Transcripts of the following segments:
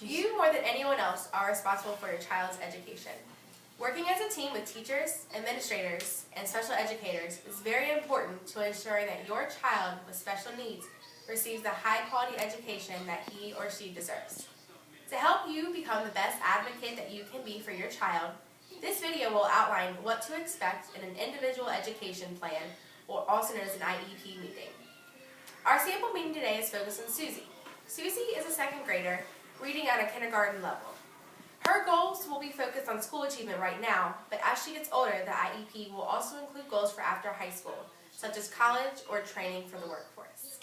You, more than anyone else, are responsible for your child's education. Working as a team with teachers, administrators, and special educators is very important to ensuring that your child with special needs receives the high-quality education that he or she deserves. To help you become the best advocate that you can be for your child, this video will outline what to expect in an individual education plan, or also known as an IEP meeting. Our sample meeting today is focused on Susie. Susie is a second grader reading at a kindergarten level. Her goals will be focused on school achievement right now, but as she gets older, the IEP will also include goals for after high school, such as college or training for the workforce.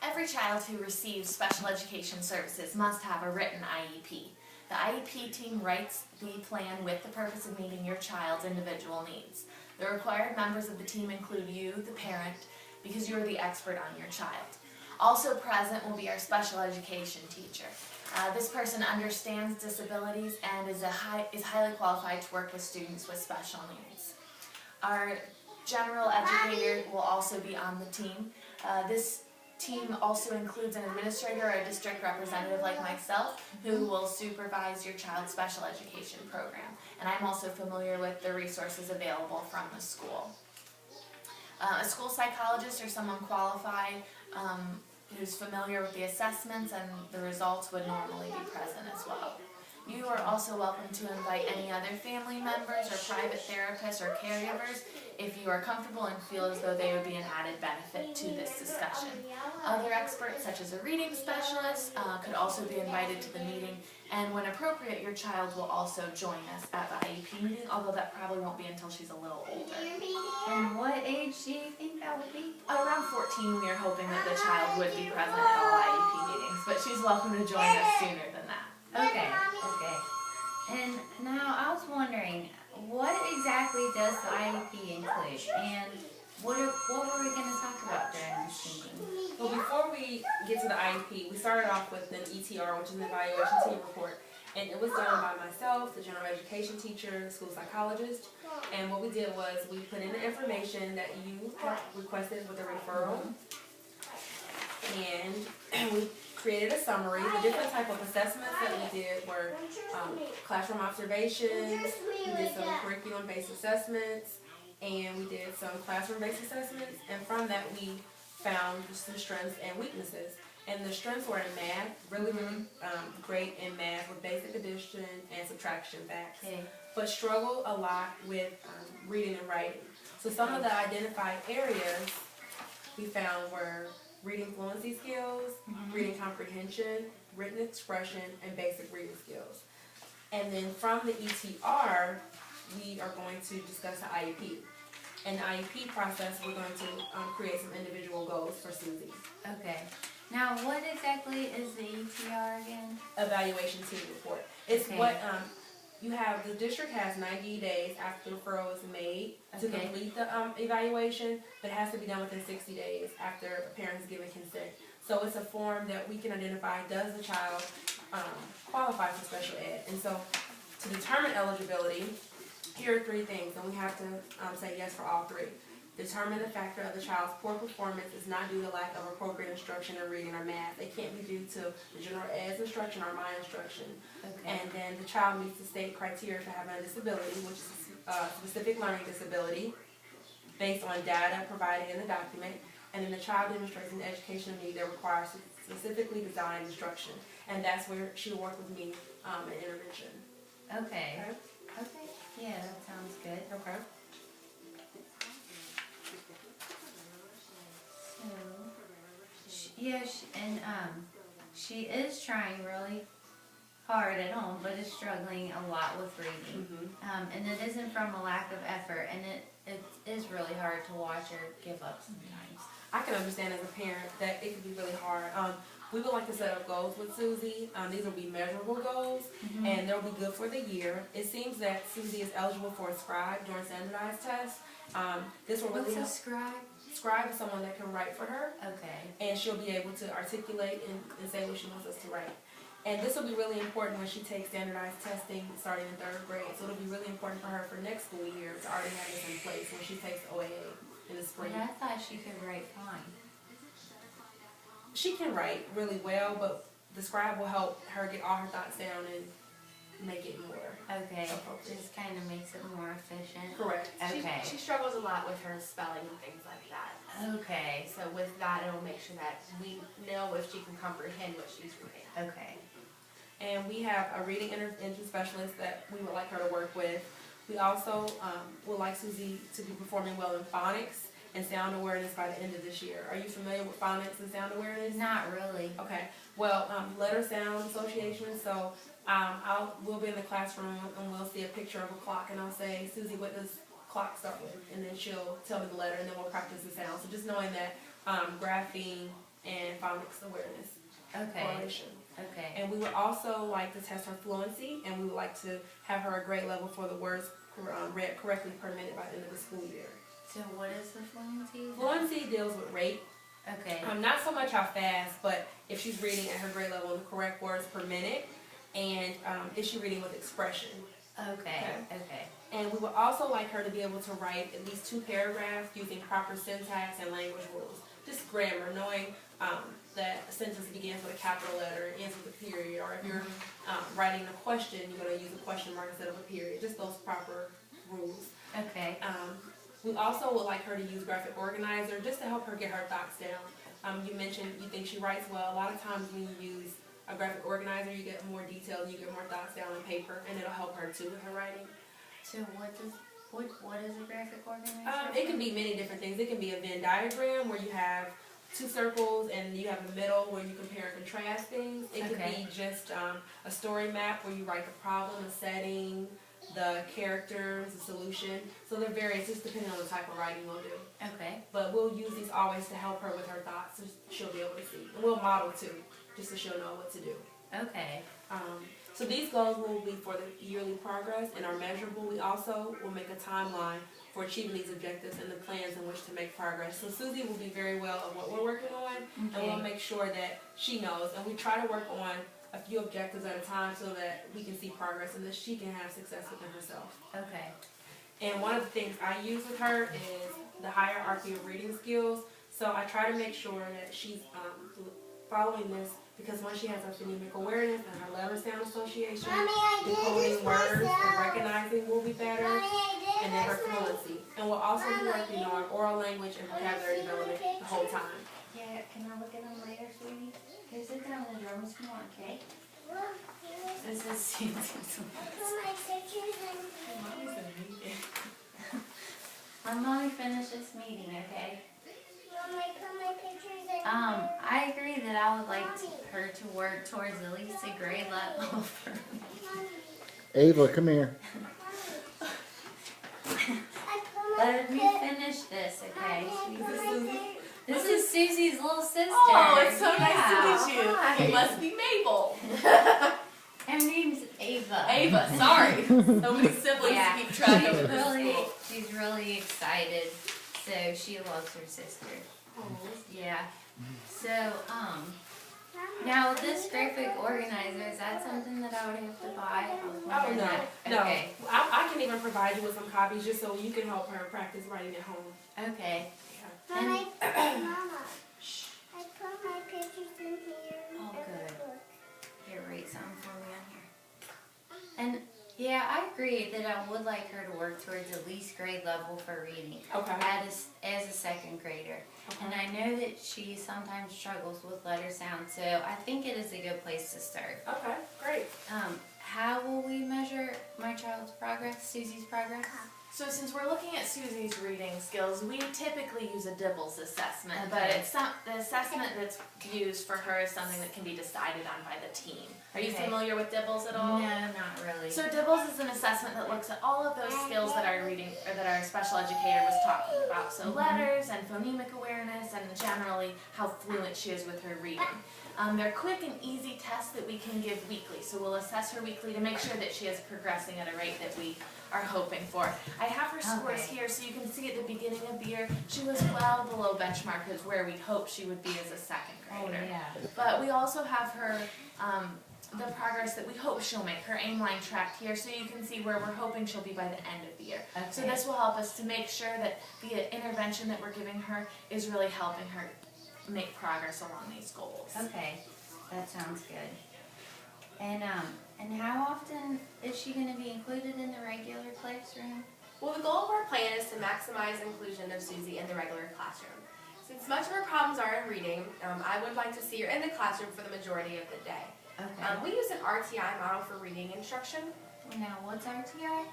Every child who receives special education services must have a written IEP. The IEP team writes the plan with the purpose of meeting your child's individual needs. The required members of the team include you, the parent, because you are the expert on your child. Also present will be our special education teacher. This person understands disabilities and is highly qualified to work with students with special needs. Our general educator will also be on the team. This team also includes an administrator or a district representative like myself who will supervise your child's special education program. And I'm also familiar with the resources available from the school. A school psychologist or someone qualified who's familiar with the assessments and the results would normally be present as well. You are also welcome to invite any other family members or private therapists or caregivers if you are comfortable and feel as though they would be an added benefit to this discussion. Other experts, such as a reading specialist, could also be invited to the meeting, and when appropriate, your child will also join us at the IEP meeting, although that probably won't be until she's a little older. And what age do you think that would be? Around 14, we are hoping that the child would be present at all IEP meetings, but she's welcome to join us sooner than that. Okay. And now I was wondering, what exactly does the IEP include? And what were we going to talk about during this meeting? Well, before we get to the IEP, we started off with an ETR, which is an evaluation team report. And it was done by myself, the general education teacher, school psychologist. And what we did was we put in the information that you have requested with a referral. And we created a summary. The different type of assessments that we did were classroom observations, we did some curriculum-based assessments, and we did some classroom-based assessments. And from that we found some strengths and weaknesses. And the strengths were in math, really great in math with basic addition and subtraction facts, but struggled a lot with reading and writing. So some of the identified areas we found were reading fluency skills, reading comprehension, written expression, and basic reading skills. And then from the ETR, we are going to discuss the IEP. In the IEP process, we're going to create some individual goals for Susie. Okay. Now, what exactly is the ETR again? Evaluation team report. It's what you have. The district has 90 days after the referral is made to complete the evaluation, but it has to be done within 60 days after a parent has given consent. So it's a form that we can identify, does the child qualify for special ed? And so to determine eligibility, here are 3 things, and we have to say yes for all 3. Determine the factor of the child's poor performance is not due to lack of appropriate instruction in reading or math. It can't be due to the general ed's instruction or my instruction. And then the child meets the state criteria for having a disability, which is a specific learning disability based on data provided in the document. And then the child demonstrates an educational need that requires specifically designed instruction. And that's where she'll work with me in intervention. Okay. Yeah, that sounds good. Okay. She is trying really hard at home, but is struggling a lot with reading. And it isn't from a lack of effort, and it is really hard to watch her give up sometimes. I can understand as a parent that it can be really hard. We would like to set up goals with Susie. These will be measurable goals, and they'll be good for the year. It seems that Susie is eligible for a scribe during standardized tests. This will really What's a scribe? Scribe is someone that can write for her. Okay. And she'll be able to articulate and say what she wants us to write. And this will be really important when she takes standardized testing starting in 3rd grade. So it'll be really important for her for next school year to already have this in place when she takes OAA in the spring. But I thought she could write fine. She can write really well, but the scribe will help her get all her thoughts down and make it more Okay, appropriate. just kind of makes it more efficient. Correct. Okay. She struggles a lot with her spelling and things like that. Okay, So with that, it will make sure that we know if she can comprehend what she's reading. okay. And we have a reading intervention specialist that we would like her to work with. We also would like Susie to be performing well in phonics and sound awareness by the end of this year. Are you familiar with phonics and sound awareness? Not really. Okay. Well, Letter Sound Association. So we'll be in the classroom and we'll see a picture of a clock, and I'll say, Susie, what does clock start with? And then she'll tell me the letter, and then we'll practice the sound. So just knowing that grapheme and phonics awareness correlation. Okay. And we would also like to test her fluency, and we would like to have her a grade level for the words read correctly per minute by the end of the school year. So what is the fluency? Fluency deals with rate. Okay. Not so much how fast, but if she's reading at her grade level in the correct words per minute, and is she reading with expression. Okay. Okay. And we would also like her to be able to write at least 2 paragraphs using proper syntax and language rules. Just grammar, knowing that a sentence begins with a capital letter, ends with a period, or if you're writing a question, you're going to use a question mark instead of a period. Just those proper rules. Okay. We also would like her to use graphic organizer just to help her get her thoughts down. You mentioned you think she writes well. A lot of times when you use a graphic organizer, you get more detail, you get more thoughts down on paper, and it'll help her too with her writing. So what is a graphic organizer? It can be many different things. It can be a Venn diagram where you have 2 circles and you have a middle where you compare and contrast things. It could be just a story map where you write the problem, the setting, the characters, the solution. So they're various, just depending on the type of writing we'll do. Okay. But we'll use these always to help her with her thoughts, so she'll be able to see. And we'll model too, just so she'll know what to do. Okay. So these goals will be for the yearly progress and are measurable. We also will make a timeline for achieving these objectives and the plans in which to make progress. So Susie will be very well of what we're working on, and we'll make sure that she knows. And we try to work on a few objectives at a time so that we can see progress and that she can have success within herself. Okay. And one of the things I use with her is the hierarchy of reading skills. So I try to make sure that she's following this, because once she has her phonemic awareness and her letter sound association, decoding words and recognizing will be better, and then her fluency. And we'll also be working on oral language and vocabulary development the whole time. Yeah, can I look at them later, sweetie? Can you sit down in the room if you want, okay? This is Susie's. Let mommy finish this meeting, okay? I agree that I would like her to work towards at least a grade level. Ava, come here. Let me finish this, okay? This is Susie's little sister. Oh, it's so nice to meet you. Hi. You must be Mabel. Her name's Ava. Ava, sorry. So many siblings Yeah. to keep track of. at this school. She's really excited. So she loves her sister. Yeah. So, now this graphic organizer, is that something that I would have to buy? Oh, no. Okay. I can even provide you with some copies just so you can help her practice writing at home. Okay. Yeah. And, Mama, I put my pictures in here. Oh, good. Here, write something for me on here. And yeah, I agree that I would like her to work towards at least grade level for reading Okay. as a second grader. And I know that she sometimes struggles with letter sound, so I think it is a good place to start. Okay, great. How will we measure my child's progress, Susie's progress? So since we're looking at Susie's reading skills, we typically use a Dibbles assessment, but it's not, the assessment that's used for her is something that can be decided on by the team. Are you Okay. familiar with Dibbles at all? No, not really. So Dibbles is an assessment that looks at all of those skills that our reading or that our special educator was talking about. So letters and phonemic awareness and generally how fluent she is with her reading. They're quick and easy tests that we can give weekly. So we'll assess her weekly to make sure that she is progressing at a rate that we are hoping for. I have her scores Okay. here so you can see at the beginning of the year she was well below benchmark as where we hoped she would be as a second grader. yeah. But we also have her the progress that we hope she'll make, her aim line tracked here, so you can see where we're hoping she'll be by the end of the year. So Okay. this will help us to make sure that the intervention that we're giving her is really helping her make progress along these goals. Okay. That sounds good. And how often is she going to be included in the regular classroom? Well, the goal of our plan is to maximize inclusion of Susie in the regular classroom. Since much of her problems are in reading, I would like to see her in the classroom for the majority of the day. Okay. We use an RTI model for reading instruction. Now, what's RTI?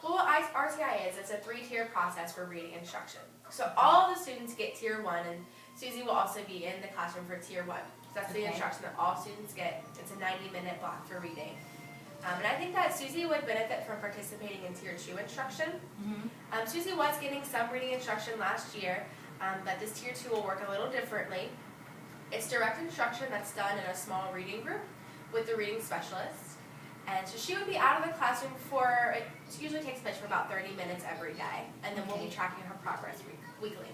Well, what RTI is, it's a 3-tier process for reading instruction. So all of the students get tier 1, and Susie will also be in the classroom for tier 1. So that's the Okay. instruction that all students get. It's a 90-minute block for reading. And I think that Susie would benefit from participating in tier 2 instruction. Mm-hmm. Susie was getting some reading instruction last year, but this tier 2 will work a little differently. It's direct instruction that's done in a small reading group with the reading specialist. And so she would be out of the classroom it usually takes place for about 30 minutes every day, and then we'll be Okay. tracking her progress weekly.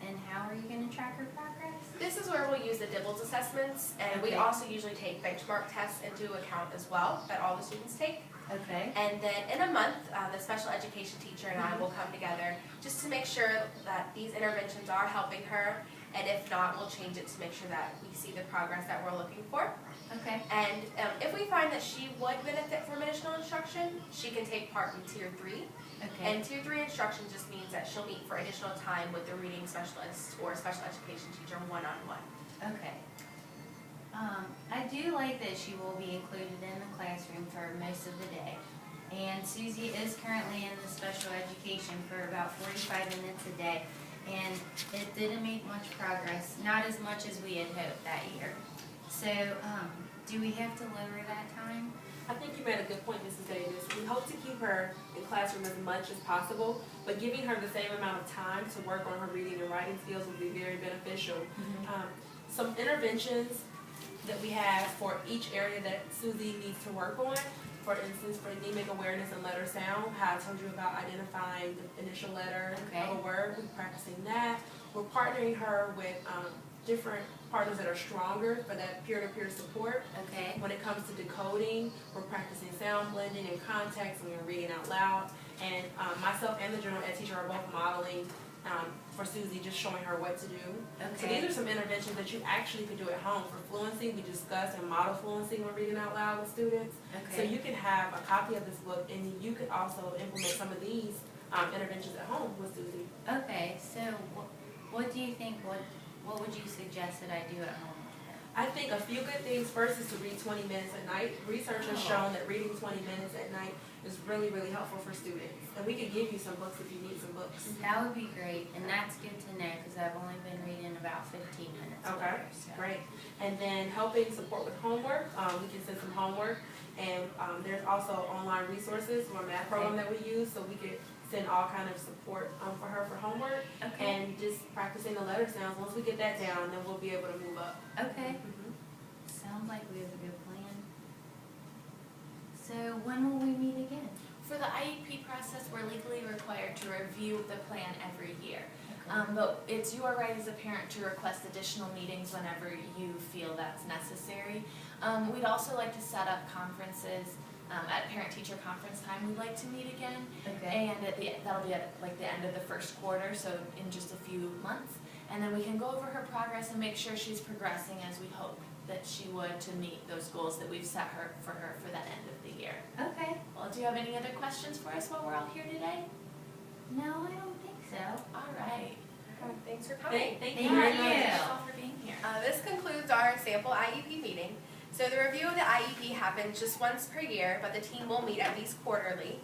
And how are you going to track her progress? This is where we'll use the Dibbles assessments, and we Okay. also usually take benchmark tests into account as well that all the students take. Okay. And then in a month, the special education teacher and I will come together just to make sure that these interventions are helping her, and if not, we'll change it to make sure that we see the progress that we're looking for. Okay. And if we find that she would benefit from additional instruction, she can take part in tier 3. Okay. And tier 3 instruction just means that she'll meet for additional time with the reading specialist or special education teacher one-on-one. Okay. I do like that she will be included in the classroom for most of the day. And Susie is currently in the special education for about 45 minutes a day. And it didn't make much progress, not as much as we had hoped that year. So, do we have to lower that time? I think you made a good point, Mrs. Davis. We hope to keep her in classroom as much as possible, but giving her the same amount of time to work on her reading and writing skills would be very beneficial. Some interventions that we have for each area that Susie needs to work on. For instance, for anemic awareness and letter sound, how I told you about identifying the initial letter Okay. of a word, we're practicing that. We're partnering her with different partners that are stronger for that peer-to-peer support. Okay. When it comes to decoding, we're practicing sound blending and context, and we're reading out loud. And myself and the general ed teacher are both modeling for Susie, just showing her what to do. So Okay. these are some interventions that you actually could do at home. For fluency, we discuss and model fluency when reading out loud with students. So Okay. you can have a copy of this book, and you could also implement some of these interventions at home with Susie. Okay. So, what do you think? What would you suggest that I do at home? I think a few good things. First is to read 20 minutes at night. Research has shown that reading 20 minutes at night is really, really helpful for students. And we could give you some books if you need some books. That would be great, and that's good to know because I've only been reading about 15 minutes. a Okay, day, so. great. And then helping support with homework. We can send some homework. And there's also online resources or a math program that we use, so we could send all kind of support for her for homework. Okay. And just practicing the letter sounds. Once we get that down, then we'll be able to move up. Okay. Sounds like we have a good plan. So when will we meet again? For the IEP process, we're legally required to review the plan every year. Okay. But it's your right as a parent to request additional meetings whenever you feel that's necessary. We'd also like to set up conferences at parent-teacher conference time. We'd like to meet again, Okay. and that'll be at like the end of the first quarter, so in just a few months. And then we can go over her progress and make sure she's progressing as we hope that she would to meet those goals that we've set for her for that end of the year. Okay. Well, do you have any other questions for us while we're all here today? No, I don't think so. All right. Thanks for coming. Thank Thank you very you. much. Thank you all for being here. This concludes our sample IEP meeting. So the review of the IEP happens just once per year, but the team will meet at least quarterly.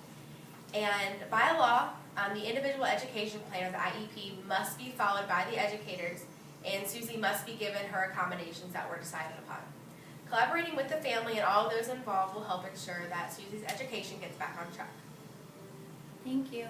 And by law, the individual education plan of the IEP must be followed by the educators, and Susie must be given her accommodations that were decided upon. Collaborating with the family and all of those involved will help ensure that Susie's education gets back on track. Thank you.